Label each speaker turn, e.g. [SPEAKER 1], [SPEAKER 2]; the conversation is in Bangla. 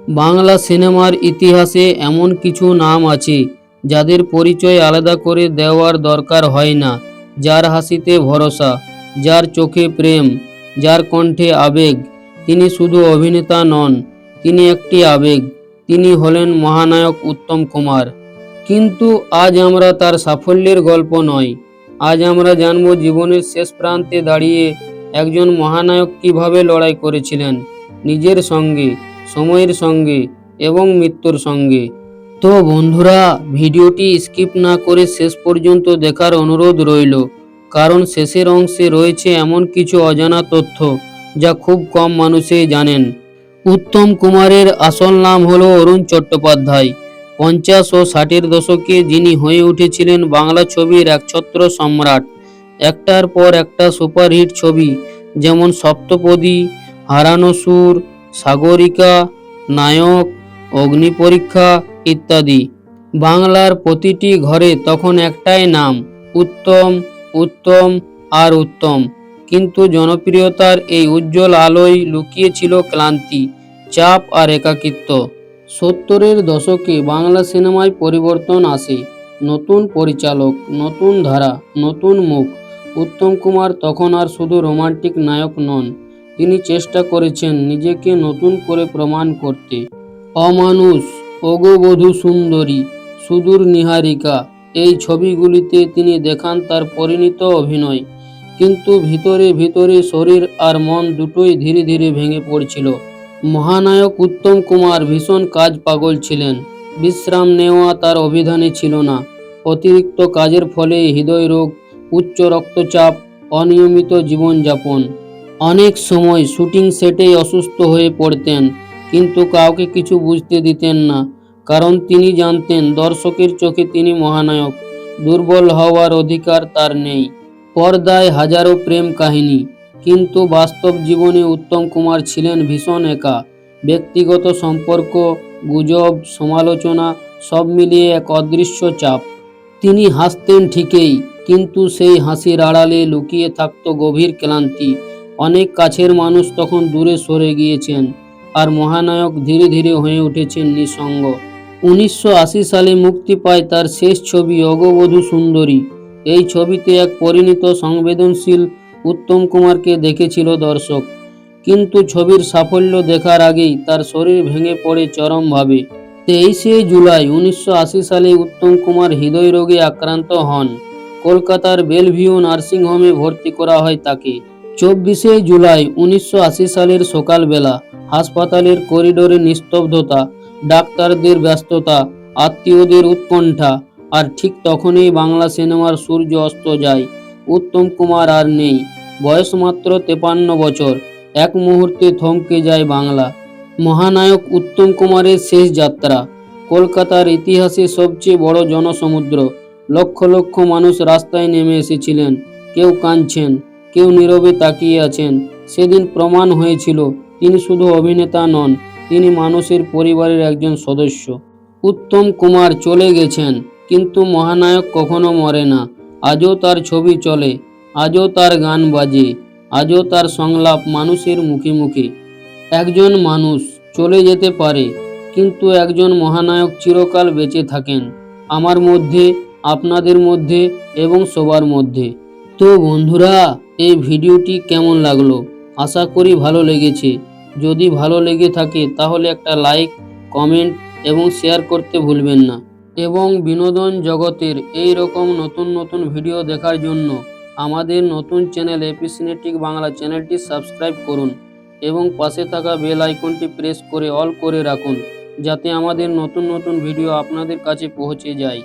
[SPEAKER 1] বাংলা সিনেমার ইতিহাসে এমন কিছু নাম আছে যাদের পরিচয় আলাদা করে দেওয়ার দরকার হয় না। যার হাসিতে ভরসা, যার চোখে প্রেম, যার কণ্ঠে আবেগ। তিনি শুধু অভিনেতা নন, তিনি একটি আবেগ। তিনি হলেন মহানায়ক উত্তম কুমার। কিন্তু আজ আমরা তার সাফল্যের গল্প নয়, আজ আমরা জানব জীবনের শেষ প্রান্তে দাঁড়িয়ে একজন মহানায়ক কিভাবে লড়াই করেছিলেন নিজের সঙ্গে, সময়ের সঙ্গে এবং মৃত্যুর সঙ্গে। তো বন্ধুরা, ভিডিওটি স্কিপ না করে শেষ পর্যন্ত দেখার অনুরোধ রইল, কারণ শেষের অংশে রয়েছে এমন কিছু অজানা তথ্য যা খুব কম মানুষই জানেন। উত্তম কুমারের আসল নাম হলো অরুণ চট্টোপাধ্যায়। 50 ও 60-এর দশকে যিনি হয়ে উঠেছিলেন বাংলা ছবির একছত্র সম্রাট। একটার পর একটা সুপারহিট ছবি, যেমন সপ্তপদী, হারানো সুর, সাগরিকা, নায়ক, অগ্নিপরীক্ষা ইত্যাদি। বাংলার প্রতিটি ঘরে তখন একটাই নাম, উত্তম, উত্তম আর উত্তম। কিন্তু জনপ্রিয়তার এই উজ্জ্বল আলোয় লুকিয়ে ছিল ক্লান্তি, চাপ আর একাকিত্ব। 70-এর দশকে বাংলা সিনেমায় পরিবর্তন আসে। নতুন পরিচালক, নতুন ধারা, নতুন মুখ। উত্তম কুমার তখন আর শুধু রোমান্টিক নায়ক নন, তিনি চেষ্টা করেছেন নিজেকে নতুন করে প্রমাণ করতে। অমানুষ, অগবধূ সুন্দরী, সুদূর নীহারিকা, এই ছবিগুলিতে তিনি দেখান তার পরিণত অভিনয়। কিন্তু ভিতরে ভিতরে শরীর আর মন দুটোই ধীরে ধীরে ভেঙে পড়ছিল। মহানায়ক উত্তম কুমার ভীষণ কাজ পাগল ছিলেন। বিশ্রাম নেওয়া তার অভিধানে ছিল না। অতিরিক্ত কাজের ফলে হৃদয়রোগ, উচ্চ রক্তচাপ, অনিয়মিত জীবনযাপন। অনেক সময় শুটিং সেটেই অসুস্থ হয়ে পড়তেন, কিন্তু কাউকে কিছু বুঝতে দিতেন না, কারণ তিনি জানতেন দর্শকের চোখে তিনি মহানায়ক, দুর্বল হওয়ার অধিকার তার নেই। পর্দায় হাজারো প্রেম কাহিনী, কিন্তু বাস্তব জীবনে উত্তম কুমার ছিলেন ভীষণ একা। ব্যক্তিগত সম্পর্ক, গুজব, সমালোচনা সব মিলিয়ে এক অদৃশ্য চাপ। তিনি হাসতেন ঠিকই, কিন্তু সেই হাসির আড়ালে লুকিয়ে থাকত গভীর ক্লান্তি। অনেক কাছের মানুষ তখন দূরে সরে গিয়েছেন, আর মহানায়ক ধীরে ধীরে হয়ে উঠেছেন নিঃসঙ্গ। 1980 সালে মুক্তি পায় তার শেষ ছবি অগবধূ সুন্দরী। এই ছবিতে এক পরিণত সংবেদনশীল উত্তম কুমারকে দেখেছিল দর্শক, কিন্তু ছবির সাফল্য দেখার আগেই তার শরীর ভেঙে পড়ে চরমভাবে। 23শে জুলাই 1980 সালে উত্তম কুমার হৃদয়রোগে আক্রান্ত হন। কলকাতার বেলভিউ নার্সিংহোমে ভর্তি করা হয় তাকে। 24শে জুলাই 1980 সালের সকালবেলা হাসপাতালের করিডোরে নিস্তব্ধতা, ডাক্তারদের ব্যস্ততা, আত্মীয়দের উৎকণ্ঠা, আর ঠিক তখনই বাংলা সিনেমার সূর্য অস্ত যায়। উত্তম কুমার আর নেই, বয়স মাত্র 53 বছর। এক মুহূর্তে থমকে যায় বাংলা। মহানায়ক উত্তম কুমারের শেষ যাত্রা। কলকাতার ইতিহাসে সবচেয়ে বড় জনসমুদ্র। লক্ষ লক্ষ মানুষ রাস্তায় নেমে এসেছিলেন। কেউ কাঁদছেন, কেউ নীরবে তাকিয়ে আছেন। সেদিন প্রমাণ হয়েছিল তিনি শুধু অভিনেতা নন, তিনি মানুষের পরিবারের একজন সদস্য। উত্তম কুমার চলে গেছেন, কিন্তু মহানায়ক কখনো মরে না। আজও তার ছবি চলে, আজও তার গান বাজে, আজও তার সংলাপ মানুষের মুখে মুখে। একজন মানুষ চলে যেতে পারে, কিন্তু একজন মহানায়ক চিরকাল বেঁচে থাকেন, আমার মধ্যে, আপনাদের মধ্যে এবং সবার মধ্যে। তো বন্ধুরা, এই ভিডিওটি কেমন লাগলো? আশা করি ভালো লেগেছে। যদি ভালো লেগে থাকে তাহলে একটা লাইক, কমেন্ট এবং শেয়ার করতে ভুলবেন না। এবং বিনোদন জগতের এই রকম নতুন নতুন ভিডিও দেখার জন্য আমাদের নতুন চ্যানেল এপি সিনেটিক বাংলা চ্যানেলটি সাবস্ক্রাইব করুন এবং পাশে থাকা বেল আইকনটি প্রেস করে অল করে রাখুন, যাতে আমাদের নতুন নতুন ভিডিও আপনাদের কাছে পৌঁছে যায়।